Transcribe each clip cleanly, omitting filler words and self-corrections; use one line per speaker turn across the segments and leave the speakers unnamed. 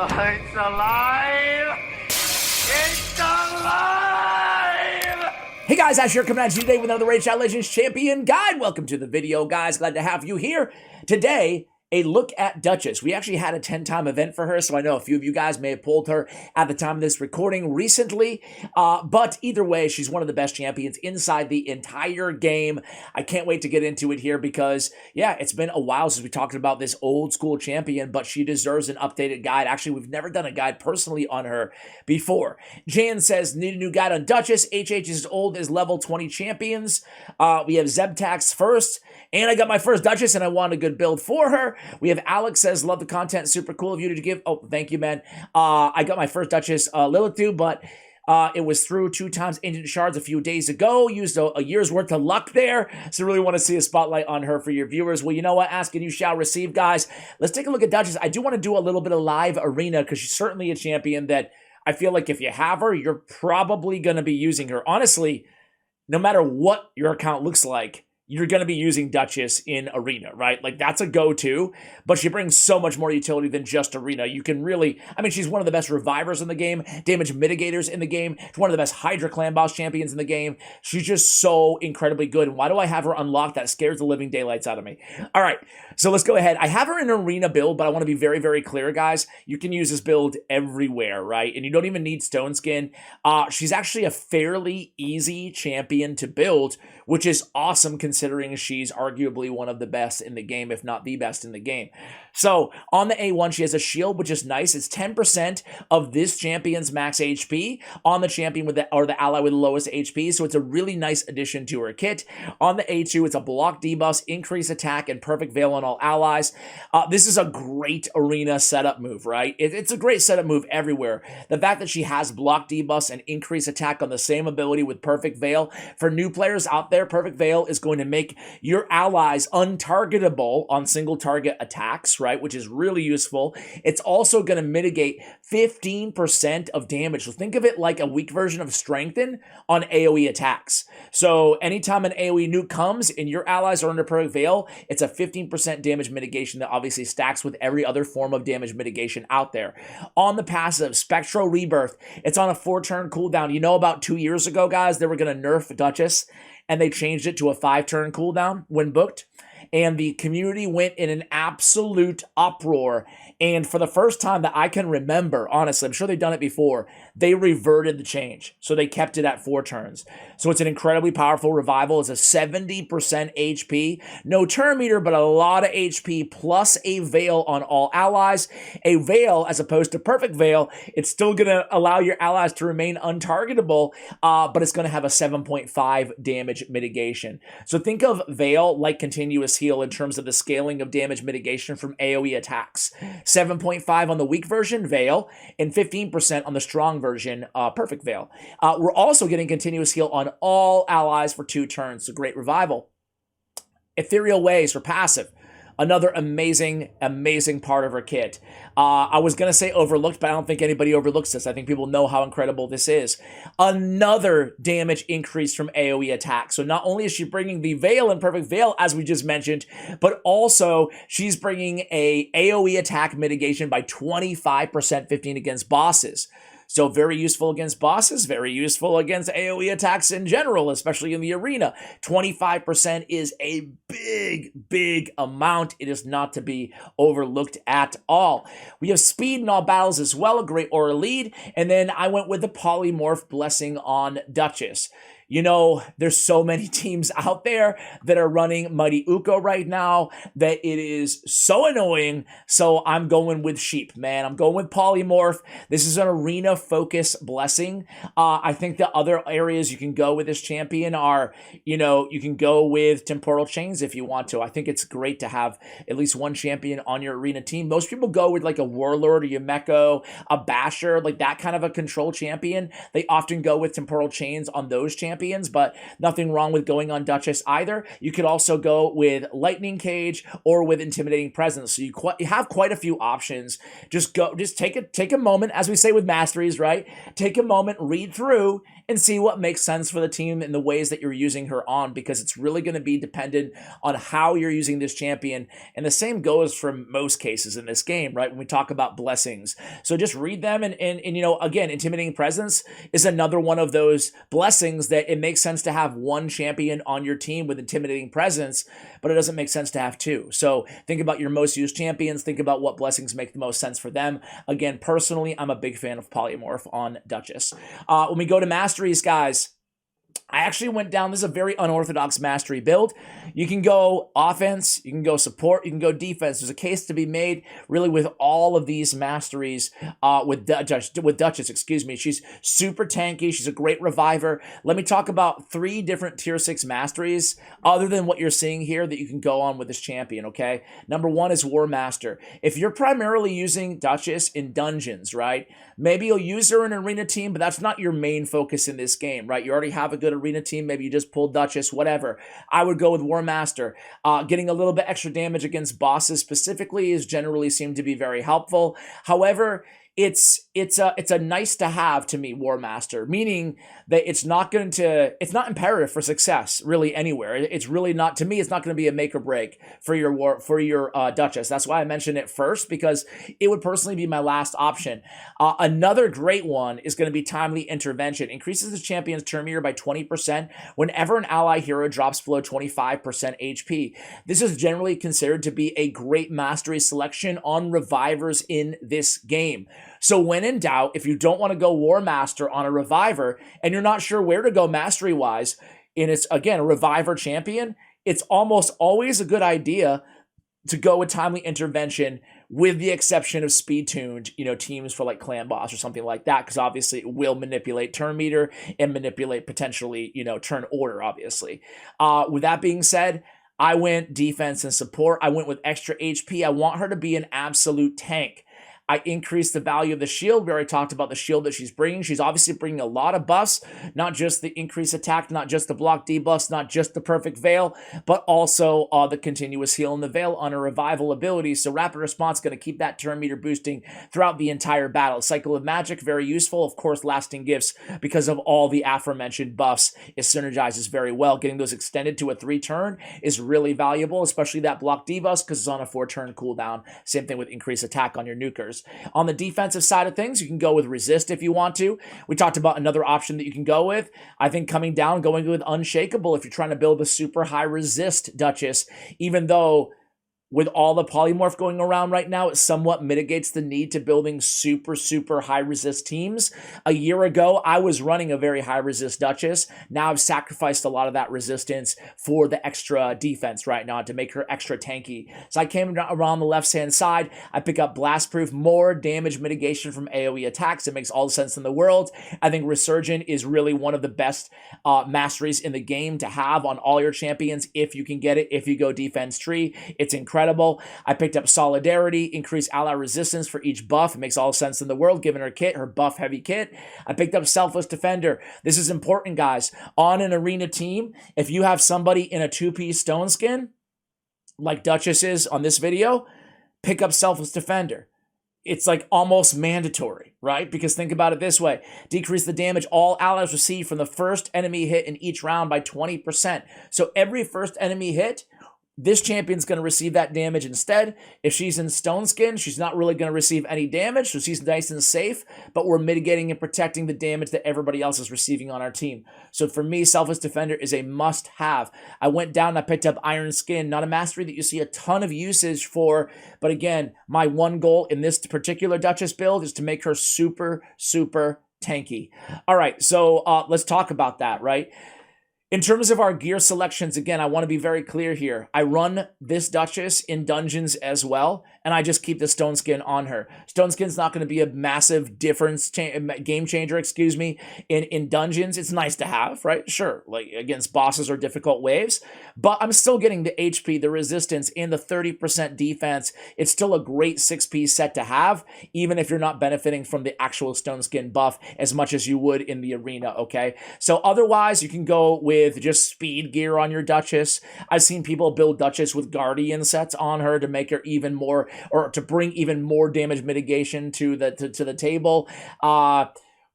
It's alive! It's alive!
Hey guys, Ash here coming at you today with another Raid Shadow Legends Champion Guide. Welcome to the video, guys. Glad to have you here. Today, a look at Duchess. We actually had a 10-time event for her, so I know a few of you guys may have pulled her at the time of this recording recently, but either way, she's one of the best champions inside the entire game. I can't wait to get into it here because, yeah, it's been a while since we talked about this old school champion, but she deserves an updated guide. Actually, we've never done a guide personally on her before. Jan says, need a new guide on Duchess. HH is as old as level 20 champions. We have Zebtax first, and I got my first Duchess, and I want a good build for her. We have Alex says, love the content. Super cool of you to give. Oh, thank you, man. I got my first Duchess Lilitu, but it was through 2 times Ancient Shards a few days ago. Used a year's worth of luck there. So really want to see a spotlight on her for your viewers. Well, you know what? Ask and you shall receive, guys. Let's take a look at Duchess. I do want to do a little bit of live arena because she's certainly a champion that I feel like if you have her, you're probably going to be using her. Honestly, no matter what your account looks like, you're going to be using Duchess in Arena, right? Like, that's a go-to, but she brings so much more utility than just Arena. You can really, I mean, she's one of the best revivers in the game, damage mitigators in the game. She's one of the best Hydra Clan Boss champions in the game. She's just so incredibly good. And why do I have her unlocked? That scares the living daylights out of me. All right, so let's go ahead. I have her in Arena build, but I want to be very, very clear, guys. You can use this build everywhere, right? And you don't even need Stone Skin. She's actually a fairly easy champion to build, which is awesome considering she's arguably one of the best in the game, if not the best in the game. So on the A1, she has a shield, which is nice. It's 10% of this champion's max HP on the champion with the, or the ally with the lowest HP. So it's a really nice addition to her kit. On the A2, it's a block debuff, increase attack, and perfect veil on all allies. This is a great arena setup move, right? It's a great setup move everywhere. The fact that she has block debuffs and increase attack on the same ability with perfect veil, for new players out there, perfect veil is going to make your allies untargetable on single target attacks, right? Which is really useful. It's also going to mitigate 15% of damage. So think of it like a weak version of Strengthen on AoE attacks. So anytime an AoE nuke comes and your allies are under perfect veil, it's a 15% damage mitigation that obviously stacks with every other form of damage mitigation out there. On the passive, Spectral Rebirth, it's on a 4-turn cooldown. You know, about 2 years ago, guys, they were going to nerf Duchess, and they changed it to a 5-turn cooldown when booked. And the community went in an absolute uproar. And for the first time that I can remember, honestly, I'm sure they've done it before, they reverted the change. So they kept it at 4 turns. So it's an incredibly powerful revival. It's a 70% HP. No turn meter, but a lot of HP plus a veil on all allies. A veil, as opposed to perfect veil, it's still going to allow your allies to remain untargetable, but it's going to have a 7.5 damage mitigation. So think of veil like continuous heal in terms of the scaling of damage mitigation from AoE attacks. 7.5 on the weak version, Veil, and 15% on the strong version, Perfect Veil. We're also getting continuous heal on all allies for 2 turns, so great revival. Ethereal Waves for passive. Another amazing, amazing part of her kit. I was going to say overlooked, but I don't think anybody overlooks this. I think people know how incredible this is. Another damage increase from AoE attack. So not only is she bringing the Veil and Perfect Veil, as we just mentioned, but also she's bringing a AoE attack mitigation by 25%, 15 against bosses. So very useful against bosses, very useful against AoE attacks in general, especially in the arena. 25% is a big, big amount. It is not to be overlooked at all. We have speed in all battles as well, a great aura lead. And then I went with the polymorph blessing on Duchess. You know, there's so many teams out there that are running Mighty Uko right now that it is so annoying. So I'm going with Sheep, man. I'm going with Polymorph. This is an arena focus blessing. I think the other areas you can go with this champion are, you know, you can go with Temporal Chains if you want to. I think it's great to have at least one champion on your arena team. Most people go with like a Warlord or Yumeko, a Basher, like that kind of a control champion. They often go with Temporal Chains on those champions. But nothing wrong with going on Duchess either. You could also go with Lightning Cage or with Intimidating Presence. So you have quite a few options. Just take a moment, as we say with Masteries, right? Take a moment, read through, and see what makes sense for the team and the ways that you're using her on, because it's really going to be dependent on how you're using this champion. And the same goes for most cases in this game, right? When we talk about blessings. So just read them and you know, again, intimidating presence is another one of those blessings that it makes sense to have one champion on your team with intimidating presence, but it doesn't make sense to have two. So think about your most used champions, think about what blessings make the most sense for them. Again, personally, I'm a big fan of polymorph on Duchess. When we go to Masteries, guys, I actually went down, this is a very unorthodox mastery build. You can go offense, you can go support, you can go defense. There's a case to be made really with all of these masteries with Duchess, excuse me. She's super tanky. She's a great reviver. Let me talk about 3 different tier 6 masteries other than what you're seeing here that you can go on with this champion, okay? Number 1 is War Master. If you're primarily using Duchess in dungeons, right? Maybe you'll use her in an arena team, but that's not your main focus in this game, right? You already have a good arena team. Maybe you just pulled Duchess, whatever. I would go with War Master. Getting a little bit extra damage against bosses specifically is generally seemed to be very helpful. However, it's a nice to have to me, War Master, meaning that it's not imperative for success really anywhere. It's really not, to me, it's not going to be a make or break for your Duchess. That's why I mentioned it first, because it would personally be my last option. Another great one is going to be Timely Intervention. Increases the champion's turn meter by 20% whenever an ally hero drops below 25% HP. This is generally considered to be a great mastery selection on revivers in this game. So when in doubt, if you don't want to go War Master on a reviver and you're not sure where to go mastery-wise, and it's, again, a reviver champion, it's almost always a good idea to go with Timely Intervention, with the exception of speed-tuned, you know, teams for like Clan Boss or something like that, because obviously it will manipulate turn meter and manipulate potentially, you know, turn order, obviously. With that being said, I went defense and support. I went with extra HP. I want her to be an absolute tank. I increased the value of the shield. We already talked about the shield that she's bringing. She's obviously bringing a lot of buffs, not just the increased attack, not just the block debuffs, not just the perfect veil, but also the continuous heal and the veil on her revival ability. So rapid response going to keep that turn meter boosting throughout the entire battle. Cycle of Magic, very useful. Of course, lasting gifts, because of all the aforementioned buffs, it synergizes very well. Getting those extended to a 3-turn is really valuable, especially that block debuffs, because it's on a 4-turn cooldown. Same thing with increased attack on your nukers. On the defensive side of things, you can go with Resist if you want to. We talked about another option that you can go with. I think coming down, going with Unshakable if you're trying to build a super high resist Duchess, even though with all the polymorph going around right now, it somewhat mitigates the need to building super, super high resist teams. A year ago, I was running a very high resist Duchess. Now I've sacrificed a lot of that resistance for the extra defense right now to make her extra tanky. So I came around the left-hand side. I pick up Blastproof, more damage mitigation from AoE attacks. It makes all the sense in the world. I think Resurgent is really one of the best masteries in the game to have on all your champions if you can get it. If you go defense tree, it's incredible. I picked up Solidarity, increased ally resistance for each buff. It makes all sense in the world, given her kit, her buff heavy kit. I picked up Selfless Defender. This is important, guys. On an arena team, if you have somebody in a 2-piece stone skin, like Duchess is on this video, pick up Selfless Defender. It's like almost mandatory, right? Because think about it this way. Decrease the damage all allies receive from the first enemy hit in each round by 20%. So every first enemy hit, this champion's going to receive that damage instead. If she's in Stone Skin, she's not really going to receive any damage, so she's nice and safe, but we're mitigating and protecting the damage that everybody else is receiving on our team. So for me, Selfless Defender is a must-have. I went down and I picked up Iron Skin, not a mastery that you see a ton of usage for, but again, my one goal in this particular Duchess build is to make her super, super tanky. All right, so let's talk about that, right? In terms of our gear selections, again, I want to be very clear here. I run this Duchess in dungeons as well, and I just keep the Stone Skin on her. Stone Skin's not going to be a massive difference, game changer, in dungeons. It's nice to have, right? Sure, like against bosses or difficult waves, but I'm still getting the HP, the resistance, and the 30% defense. It's still a great 6-piece set to have, even if you're not benefiting from the actual Stone Skin buff as much as you would in the arena, okay? So otherwise, you can go with just speed gear on your Duchess. I've seen people build Duchess with Guardian sets on her to make her even more, or to bring even more damage mitigation to the table.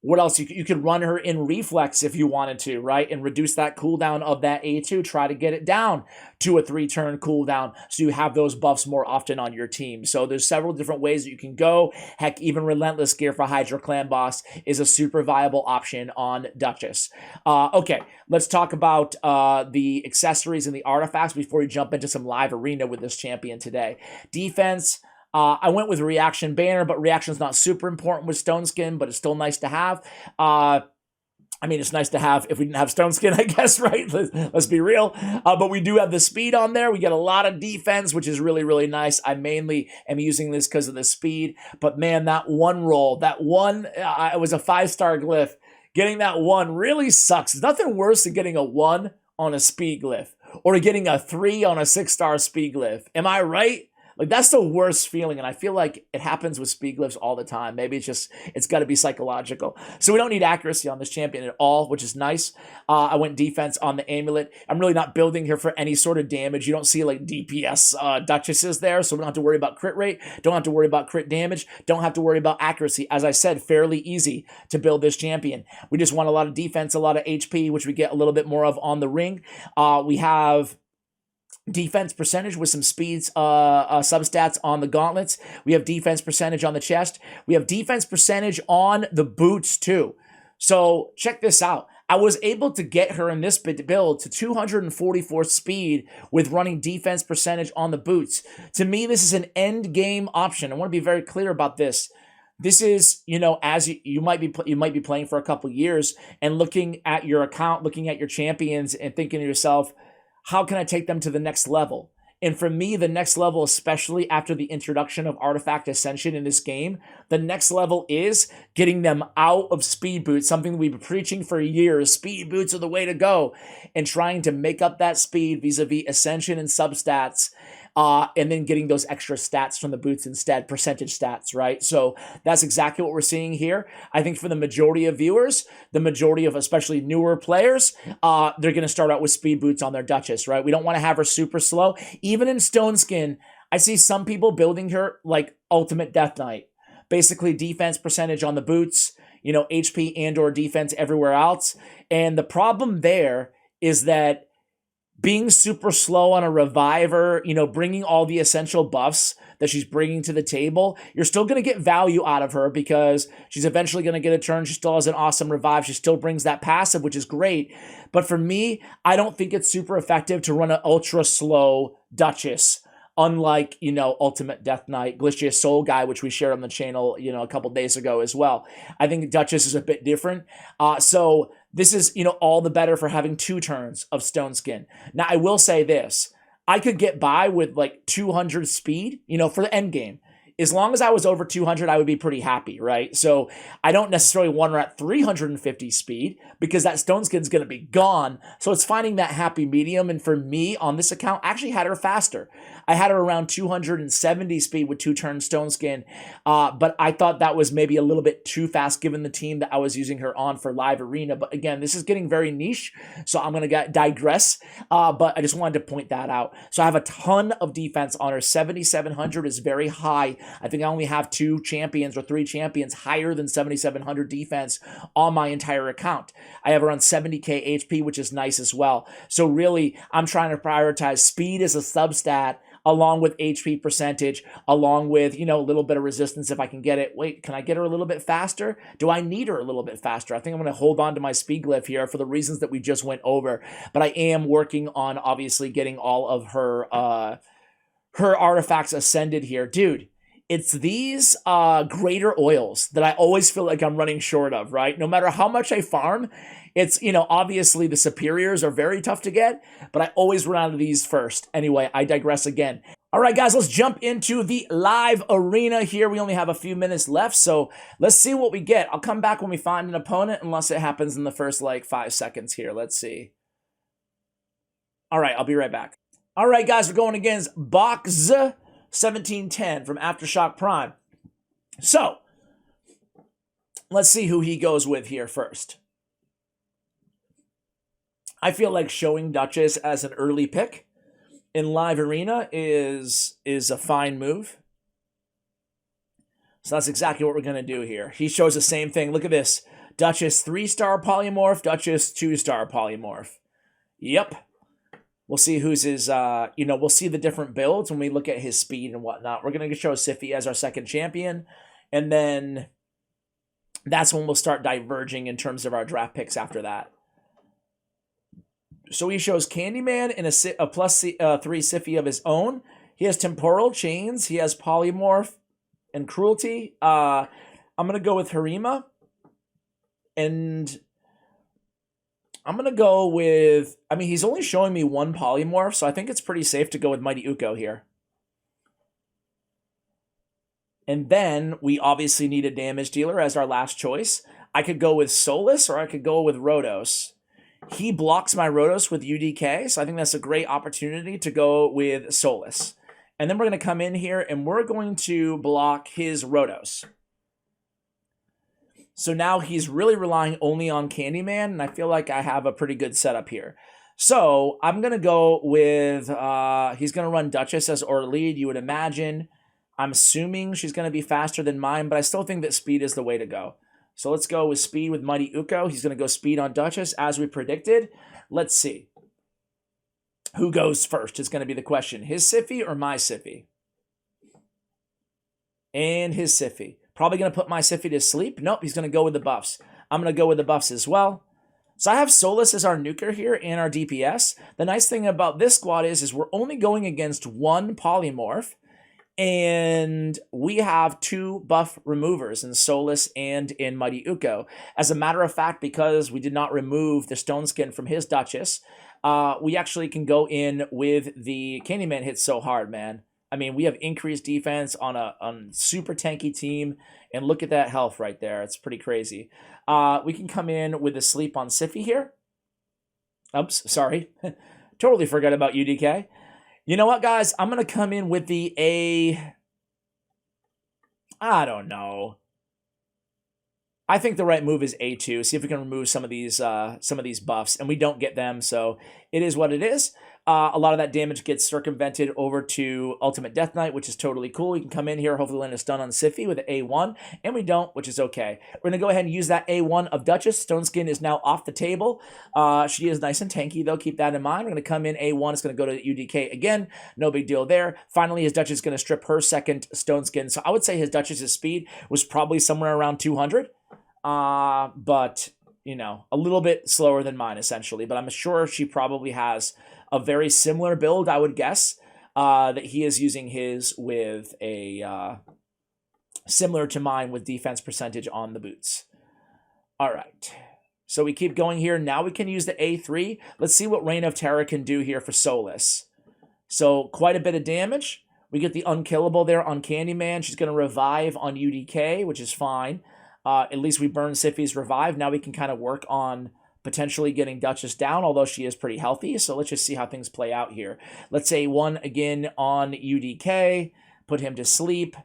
What else? You could run her in reflex if you wanted to, right? And reduce that cooldown of that A2. Try to get it down to a 3-turn cooldown so you have those buffs more often on your team. So there's several different ways that you can go. Heck, even Relentless gear for Hydra Clan Boss is a super viable option on Duchess. Okay, let's talk about the accessories and the artifacts before we jump into some live arena with this champion today. Defense. I went with Reaction Banner, but Reaction's not super important with Stone Skin, but it's still nice to have. I mean, it's nice to have if we didn't have Stone Skin, I guess, right? Let's be real. But we do have the speed on there. We get a lot of defense, which is really, really nice. I mainly am using this because of the speed. But man, that one roll, that one, it was a 5-star glyph. Getting that one really sucks. There's nothing worse than getting a 1 on a speed glyph or getting a 3 on a 6-star speed glyph. Am I right? Like, that's the worst feeling, and I feel like it happens with speed glyphs all the time. Maybe it's got to be psychological. So we don't need accuracy on this champion at all, which is nice. I went defense on the amulet. I'm really not building here for any sort of damage. You don't see, like, DPS Duchesses there, so we don't have to worry about crit rate. Don't have to worry about crit damage. Don't have to worry about accuracy. As I said, fairly easy to build this champion. We just want a lot of defense, a lot of HP, which we get a little bit more of on the ring. We have defense percentage with some speeds substats on the gauntlets. We have defense percentage on the chest. We have defense percentage on the boots too. So check this out. I was able to get her in this build to 244 speed with running defense percentage on the boots. To me, this is an end game option. I want to be very clear about this. This is, you know, as you might be playing for a couple years and looking at your account, looking at your champions and thinking to yourself, how can I take them to the next level? And for me, the next level, especially after the introduction of Artifact Ascension in this game, the next level is getting them out of speed boots, something that we've been preaching for years. Speed boots are the way to go. And trying to make up that speed vis-a-vis Ascension and substats, and then getting those extra stats from the boots instead, percentage stats, right? So that's exactly what we're seeing here. I think for the majority of viewers, the majority of especially newer players, they're going to start out with speed boots on their Duchess, right? We don't want to have her super slow. Even in Stone Skin, I see some people building her like Ultimate Death Knight. Basically defense percentage on the boots, you know, HP and or defense everywhere else. And the problem there is that being super slow on a reviver, you know, bringing all the essential buffs that she's bringing to the table, you're still going to get value out of her because she's eventually going to get a turn. She still has an awesome revive. She still brings that passive, which is great. But for me, I don't think it's super effective to run an ultra slow Duchess. Unlike, you know, Ultimate Death Knight, Glitchiest Soul Guy, which we shared on the channel, you know, a couple days ago as well. I think Duchess is a bit different. So this is, you know, all the better for having 2 turns of Stone Skin. Now, I will say this. I could get by with like 200 speed, you know, for the end game. As long as I was over 200, I would be pretty happy, right? So I don't necessarily want her at 350 speed because that Stone Skin's going to be gone. So it's finding that happy medium. And for me on this account, I actually had her faster. I had her around 270 speed with 2-turn Stone Skin, but I thought that was maybe a little bit too fast given the team that I was using her on for live arena. But again, this is getting very niche, so I'm going to digress, but I just wanted to point that out. So I have a ton of defense on her. 7,700 is very high. I think I only have 2 champions or 3 champions higher than 7,700 defense on my entire account. I have around 70k HP, which is nice as well. So really, I'm trying to prioritize speed as a substat along with HP percentage, along with, you know, a little bit of resistance if I can get it. Wait, can I get her a little bit faster? Do I need her a little bit faster? I think I'm going to hold on to my speed glyph here for the reasons that we just went over. But I am working on, obviously, getting all of her artifacts ascended here. Dude, it's these greater oils that I always feel like I'm running short of, right? No matter how much I farm, it's, you know, obviously the superiors are very tough to get, but I always run out of these first. Anyway, I digress again. All right, guys, let's jump into the live arena here. We only have a few minutes left, so let's see what we get. I'll come back when we find an opponent, unless it happens in the first, like, 5 seconds here. Let's see. All right, I'll be right back. All right, guys, we're going against Box 1710 from Aftershock Prime. So, let's see who he goes with here first. I feel like showing Duchess as an early pick in live arena is a fine move. So that's exactly what we're going to do here. He shows the same thing. Look at this. Duchess 3-star polymorph, Duchess 2-star polymorph. Yep. We'll see who's his, we'll see the different builds when we look at his speed and whatnot. We're going to show Sify as our second champion, and then that's when we'll start diverging in terms of our draft picks after that. So he shows Candyman in a plus 3 Sify of his own. He has Temporal Chains. He has Polymorph and Cruelty. I'm going to go with Harima. And I'm going to go with, he's only showing me one Polymorph, so I think it's pretty safe to go with Mighty Uko here. And then we obviously need a damage dealer as our last choice. I could go with Solus or I could go with Rotos. He blocks my Rotos with UDK, so I think that's a great opportunity to go with Solus. And then we're going to come in here and we're going to block his Rotos. So now he's really relying only on Candyman, and I feel like I have a pretty good setup here. So I'm going to go with, he's going to run Duchess as our lead, you would imagine. I'm assuming she's going to be faster than mine, but I still think that speed is the way to go. So let's go with speed with Mighty Uko. He's going to go speed on Duchess as we predicted. Let's see. Who goes first is going to be the question. His Sify or my Sify? And his Sify. Probably going to put my Sify to sleep. Nope, he's going to go with the buffs. I'm going to go with the buffs as well. So I have Solus as our nuker here and our DPS. The nice thing about this squad is we're only going against one polymorph. And we have 2 buff removers in Solus and in Mighty Uko. As a matter of fact, because we did not remove the Stone Skin from his Duchess, we actually can go in with the Candyman hits so hard, man. We have increased defense on a super tanky team, and look at that health right there. It's pretty crazy. We can come in with a sleep on Sify here. Oops, sorry. Totally forgot about UDK. You know what, guys? I'm going to come in with the I don't know. I think the right move is A2. See if we can remove some of these buffs, and we don't get them, so it is what it is. A lot of that damage gets circumvented over to Ultimate Death Knight, which is totally cool. We can come in here, hopefully land a stun on Sify with an A1, and we don't, which is okay. We're going to go ahead and use that A1 of Duchess. Stone Skin is now off the table. She is nice and tanky, though. Keep that in mind. We're going to come in A1. It's going to go to UDK again. No big deal there. Finally, his Duchess is going to strip her second Stone Skin. So I would say his Duchess's speed was probably somewhere around 200. But, a little bit slower than mine, essentially. But I'm sure she probably has a very similar build, I would guess, that he is using his with a similar to mine with defense percentage on the boots. All right. So we keep going here. Now we can use the A3. Let's see what Reign of Terror can do here for Solus. So quite a bit of damage. We get the unkillable there on Candyman. She's going to revive on UDK, which is fine. At least we burn Sify's revive. Now we can kind of work on potentially getting Duchess down, although she is pretty healthy. So let's just see how things play out here. Let's say 1 again on UDK. Put him to sleep.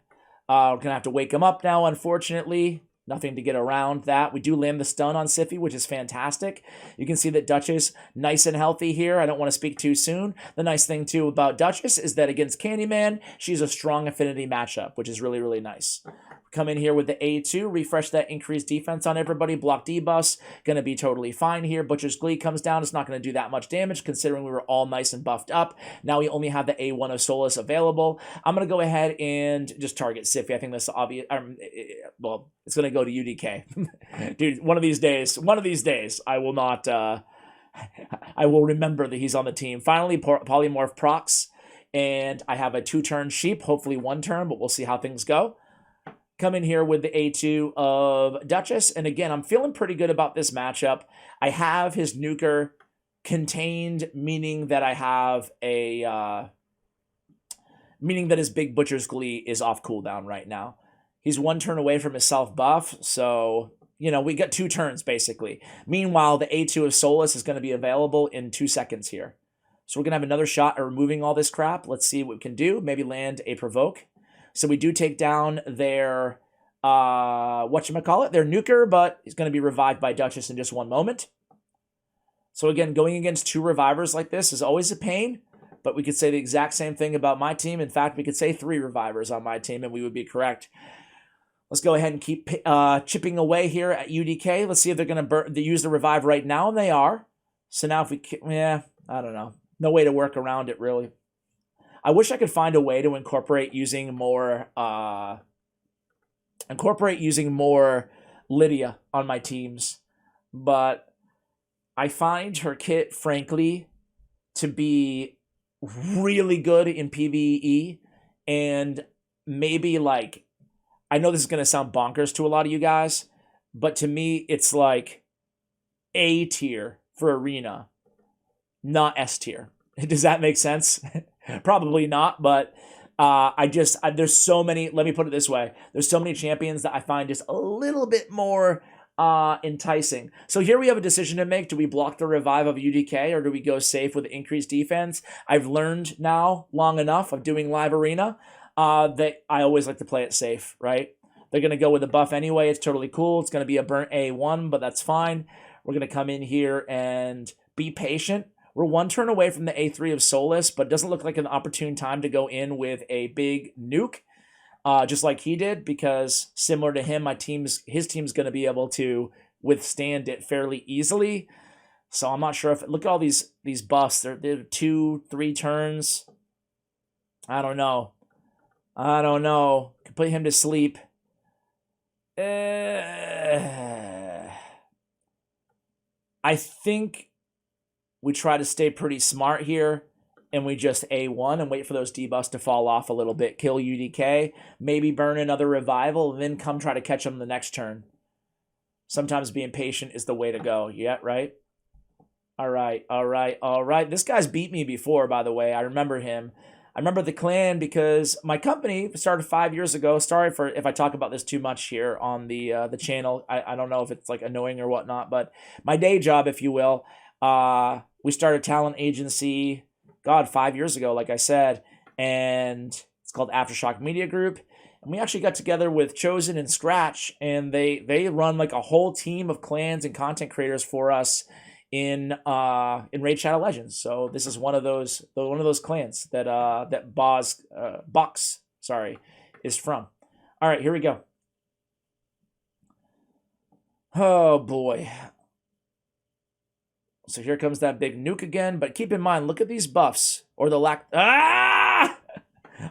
We're going to have to wake him up now, unfortunately. Nothing to get around that. We do land the stun on Sify, which is fantastic. You can see that Duchess, nice and healthy here. I don't want to speak too soon. The nice thing, too, about Duchess is that against Candyman, she's a strong affinity matchup, which is really, really nice. Come in here with the A2, refresh that increased defense on everybody, block debuffs, going to be totally fine here. Butcher's Glee comes down, it's not going to do that much damage considering we were all nice and buffed up. Now we only have the A1 of Solus available. I'm going to go ahead and just target Sify. I think that's obvious. Well, it's going to go to UDK. Dude, one of these days, I will not, I will remember that he's on the team. Finally, Polymorph procs, and I have a 2-turn sheep, hopefully 1 turn, but we'll see how things go. Come in here with the A2 of Duchess. And again, I'm feeling pretty good about this matchup. I have his nuker contained, meaning that I have a... meaning that his big Butcher's Glee is off cooldown right now. He's 1 turn away from his self-buff, so, we got 2 turns, basically. Meanwhile, the A2 of Solus is going to be available in 2 seconds here. So we're going to have another shot at removing all this crap. Let's see what we can do. Maybe land a Provoke. So we do take down their, their nuker, but he's going to be revived by Duchess in just 1 moment. So again, going against 2 revivers like this is always a pain, but we could say the exact same thing about my team. In fact, we could say 3 revivers on my team, and we would be correct. Let's go ahead and keep chipping away here at UDK. Let's see if they're going to use the revive right now, and they are. So now if we, yeah, I don't know. No way to work around it, really. I wish I could find a way to incorporate using more Lydia on my teams, but I find her kit, frankly, to be really good in PvE, and maybe like, I know this is going to sound bonkers to a lot of you guys, but to me, it's like A tier for Arena, not S tier. Does that make sense? Probably not, but there's so many, let me put it this way. There's so many champions that I find just a little bit more enticing. So here we have a decision to make. Do we block the revive of UDK, or do we go safe with increased defense? I've learned now long enough of doing live arena that I always like to play it safe, right? They're going to go with a buff anyway. It's totally cool. It's going to be a burnt A1, but that's fine. We're going to come in here and be patient. We're one turn away from the A3 of Solus, but it doesn't look like an opportune time to go in with a big nuke, just like he did, because similar to him, his team's going to be able to withstand it fairly easily. So I'm not sure if, look at all these buffs. They're 2-3 turns. I don't know. Could put him to sleep. I think we try to stay pretty smart here, and we just A1 and wait for those debuffs to fall off a little bit. Kill UDK, maybe burn another revival, and then come try to catch them the next turn. Sometimes being patient is the way to go. Yeah, right? All right. This guy's beat me before, by the way. I remember him. I remember the clan because my company started 5 years ago. Sorry for if I talk about this too much here on the channel. I don't know if it's like annoying or whatnot, but my day job, if you will, we started a talent agency, 5 years ago, like I said, and it's called Aftershock Media Group. And we actually got together with Chosen and Scratch, and they run like a whole team of clans and content creators for us in Raid Shadow Legends. So this is one of those clans that that Box is from. All right, here we go. Oh boy. So here comes that big nuke again, but keep in mind, look at these buffs or the lack.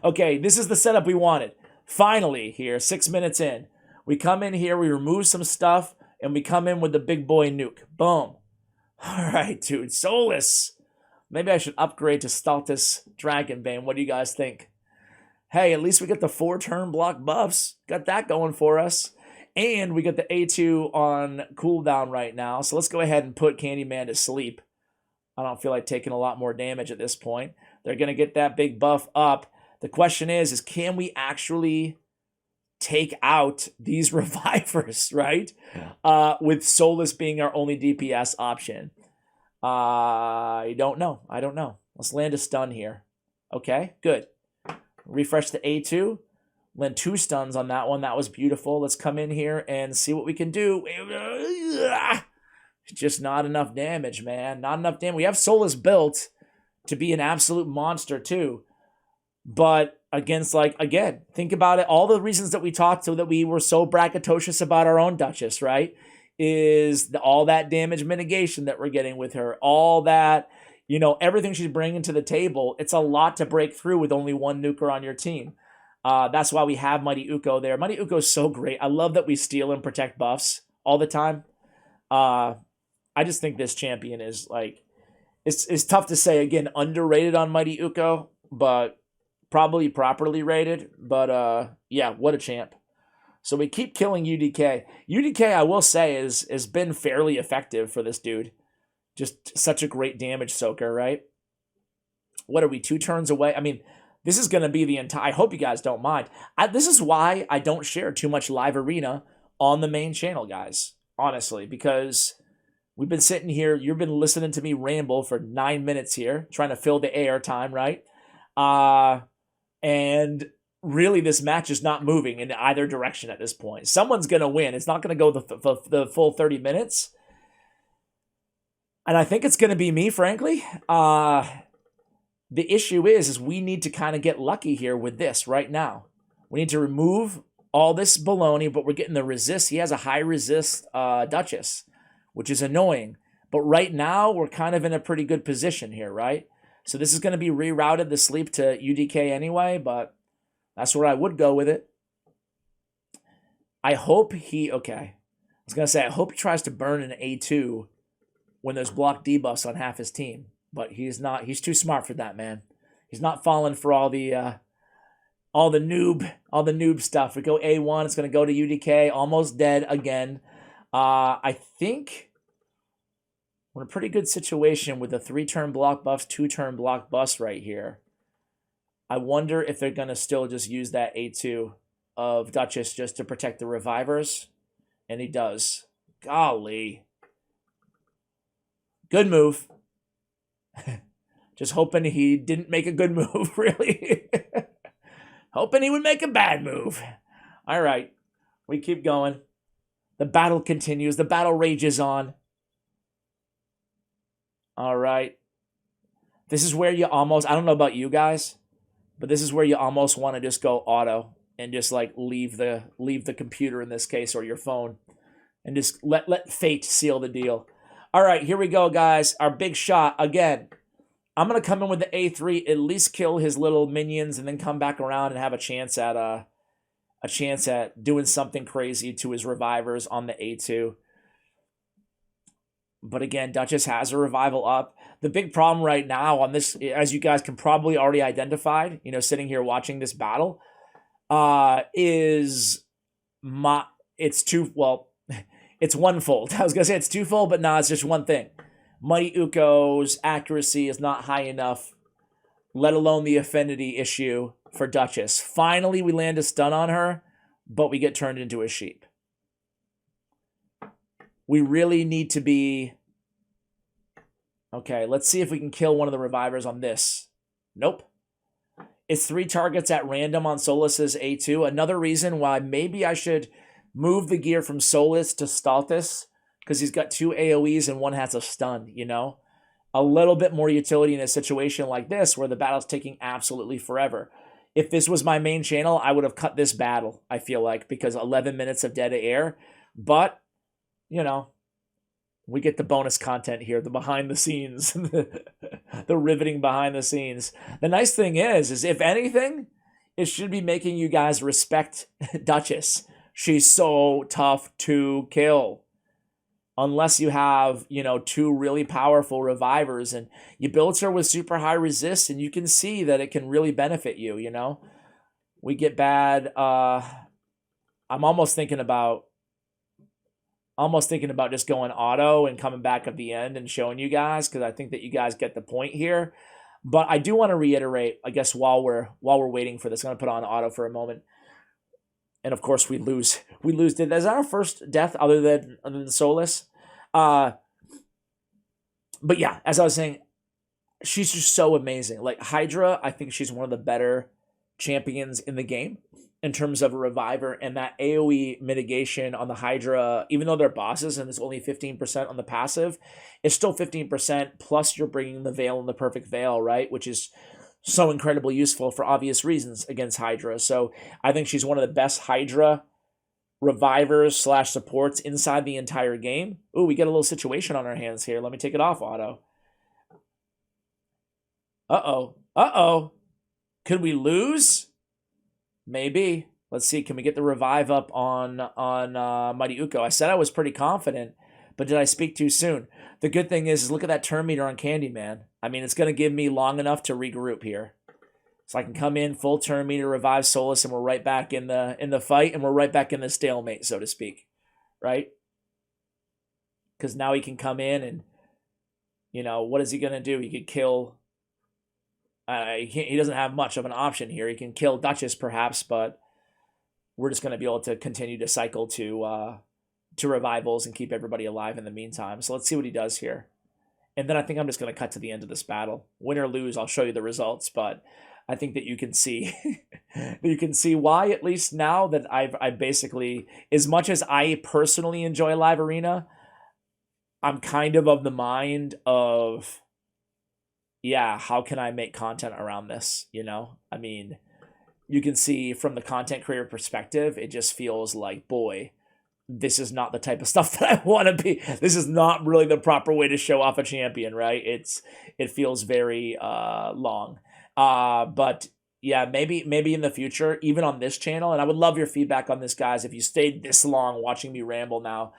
Okay, this is the setup we wanted. Finally, here, 6 minutes in, we come in here, we remove some stuff, and we come in with the big boy nuke. Boom. All right, dude. Solus. Maybe I should upgrade to Stultus Dragonbane. What do you guys think? Hey, at least we get the 4-turn block buffs. Got that going for us. And we got the A2 on cooldown right now. So let's go ahead and put Candyman to sleep. I don't feel like taking a lot more damage at this point. They're going to get that big buff up. The question is can we actually take out these revivers, right? With Solus being our only DPS option. I don't know. Let's land a stun here. Okay, good. Refresh the A2. Land 2 stuns on that one. That was beautiful. Let's come in here and see what we can do. Just not enough damage, man. Not enough damage. We have Solus built to be an absolute monster too. But against, like, again, think about it. All the reasons that we talked so that we were so braggadocious about our own Duchess, right? Is all that damage mitigation that we're getting with her. All that, everything she's bringing to the table. It's a lot to break through with only one nuker on your team. That's why we have Mighty Uko there. Mighty Uko is so great. I love that we steal and protect buffs all the time. I just think this champion is, like, it's tough to say, again, underrated on Mighty Uko, but probably properly rated. But yeah, what a champ. So we keep killing UDK. UDK, I will say, has been fairly effective for this dude. Just such a great damage soaker, right? What are we, 2 turns away? I mean, this is going to be the entire... I hope you guys don't mind. This is why I don't share too much live arena on the main channel, guys. Honestly, because we've been sitting here. You've been listening to me ramble for 9 minutes here, trying to fill the air time, right? And really, this match is not moving in either direction at this point. Someone's going to win. It's not going to go the full 30 minutes. And I think it's going to be me, frankly. The issue is we need to kind of get lucky here with this right now. We need to remove all this baloney, but we're getting the resist. He has a high resist Duchess, which is annoying. But right now, we're kind of in a pretty good position here, right? So this is going to be rerouted the sleep to UDK anyway, but that's where I would go with it. I hope he, okay. I was going to say, I hope he tries to burn an A2 when there's block debuffs on half his team. But he's not, he's too smart for that, man. He's not falling for all the noob stuff. We go A1, it's going to go to UDK, almost dead again. I think we're in a pretty good situation with the 3-turn block buffs, 2-turn block bust right here. I wonder if they're going to still just use that A2 of Duchess just to protect the revivers. And he does. Golly. Good move. Just hoping he didn't make a good move, really. Hoping he would make a bad move. All right. We keep going. The battle continues. The battle rages on. All right. This is where you almost, I don't know about you guys, but this is where you almost want to just go auto and just like leave the computer in this case, or your phone, and just let fate seal the deal. All right, here we go, guys. Our big shot again. I'm gonna come in with the A3, at least kill his little minions, and then come back around and have a chance at doing something crazy to his revivers on the A2. But again, Duchess has a revival up. The big problem right now on this, as you guys can probably already identified, you know, sitting here watching this battle, is it's onefold. I was gonna say it's twofold, but no, it's just one thing. Mighty Uko's accuracy is not high enough, let alone the affinity issue for Duchess. Finally, we land a stun on her, but we get turned into a sheep. We really need to be... Okay, let's see if we can kill one of the revivers on this. Nope. It's 3 targets at random on Solas's A2. Another reason why maybe I should move the gear from Solas to Staltus, because he's got 2 AoEs and one has a stun, you know? A little bit more utility in a situation like this where the battle's taking absolutely forever. If this was my main channel, I would have cut this battle, I feel like, because 11 minutes of dead air. But, you know, we get the bonus content here, the behind the scenes, the riveting behind the scenes. The nice thing is if anything, it should be making you guys respect Duchess. She's so tough to kill. Unless you have, you know, 2 really powerful revivers and you build her with super high resist, and you can see that it can really benefit you, you know? We get bad. I'm almost thinking about just going auto and coming back at the end and showing you guys, because I think that you guys get the point here. But I do want to reiterate, I guess, while we're waiting for this, I'm going to put on auto for a moment. And of course, we lose. Is that our first death other than Solas? But yeah, as I was saying, she's just so amazing. Like Hydra, I think she's one of the better champions in the game in terms of a reviver, and that AoE mitigation on the Hydra, even though they're bosses and it's only 15% on the passive, it's still 15%, plus you're bringing the Veil and the Perfect Veil, right? Which is so incredibly useful for obvious reasons against Hydra. So I think she's one of the best Hydra revivers / supports inside the entire game. Ooh, we get a little situation on our hands here. Let me take it off auto. Uh-oh. Could we lose? Maybe. Let's see. Can we get the revive up on Mighty Uko? I said I was pretty confident, but did I speak too soon? The good thing is look at that turn meter on Candyman. I mean, it's going to give me long enough to regroup here. So I can come in, full turn meter, revive Solas, and we're right back in the fight, and we're right back in the stalemate, so to speak. Right? Because now he can come in and, you know, what is he going to do? He could kill... he doesn't have much of an option here. He can kill Duchess, perhaps, but we're just going to be able to continue to cycle to revivals and keep everybody alive in the meantime. So let's see what he does here. And then I think I'm just going to cut to the end of this battle. Win or lose, I'll show you the results, but I think that you can see why, at least now that I basically, as much as I personally enjoy Live Arena, I'm kind of the mind of, yeah, how can I make content around this? You know, I mean, you can see from the content creator perspective, it just feels like, boy, this is not the type of stuff that I want to be. This is not really the proper way to show off a champion, right? It feels very long. But yeah, maybe in the future, even on this channel, and I would love your feedback on this, guys. If you stayed this long watching me ramble now,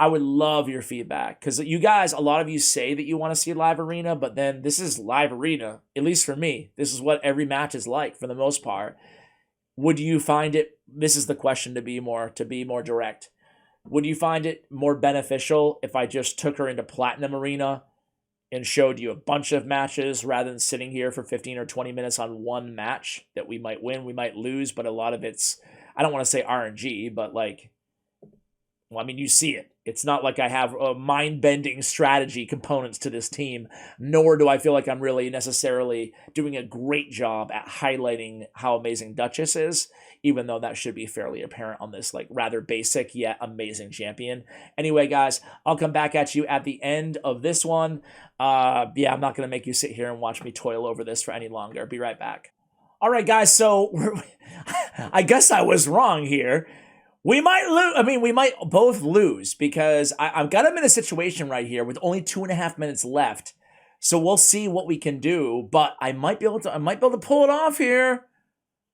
I would love your feedback, because you guys, a lot of you say that you want to see live arena, but then this is live arena, at least for me. This is what every match is like for the most part. Would you find it, this is the question to be more direct, would you find it more beneficial if I just took her into Platinum Arena and showed you a bunch of matches rather than sitting here for 15 or 20 minutes on one match that we might win, we might lose, but a lot of it's, I don't want to say RNG, but like, well, I mean, you see it. It's not like I have mind-bending strategy components to this team, nor do I feel like I'm really necessarily doing a great job at highlighting how amazing Duchess is, even though that should be fairly apparent on this like rather basic yet amazing champion. Anyway, guys, I'll come back at you at the end of this one. Yeah, I'm not going to make you sit here and watch me toil over this for any longer. Be right back. All right, guys, so I guess I was wrong here. We might lose. I mean, we might both lose, because I've got him in a situation right here with only 2.5 minutes left. So we'll see what we can do. But I might be able to pull it off here.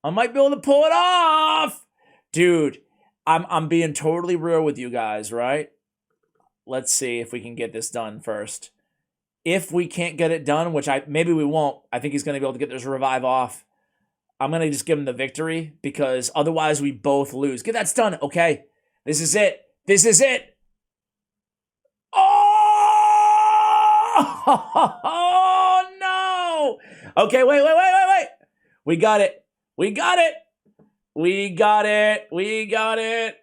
I might be able to pull it off, dude. I'm being totally real with you guys, right? Let's see if we can get this done first. If we can't get it done, which maybe we won't, I think he's going to be able to get this revive off. I'm going to just give him the victory, because otherwise we both lose. Get that stun. Okay. This is it. This is it. Oh, no. Okay, wait. We got it. We got it. We got it. We got it.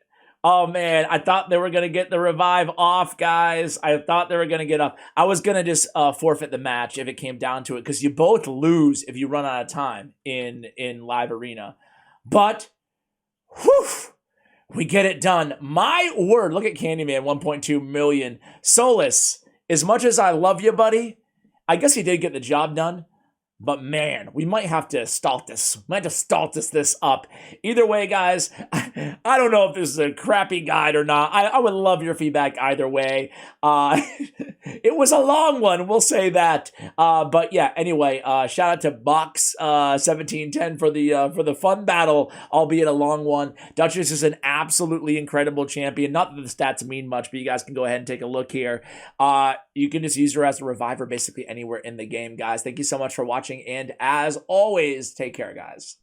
Oh, man. I thought they were going to get the revive off, guys. I thought they were going to get off. I was going to just forfeit the match if it came down to it, because you both lose if you run out of time in live arena. But, whew, we get it done. My word. Look at Candyman, 1.2 million. Solus, as much as I love you, buddy, I guess he did get the job done. But man, we might have to stalt this. We might have to stalt this up. Either way, guys, I don't know if this is a crappy guide or not. I would love your feedback either way. It was a long one, we'll say that. But yeah, anyway, shout out to Box 1710 for the fun battle, albeit a long one. Duchess is an absolutely incredible champion. Not that the stats mean much, but you guys can go ahead and take a look here. You can just use her as a reviver basically anywhere in the game, guys. Thank you so much for watching. And as always, take care, guys.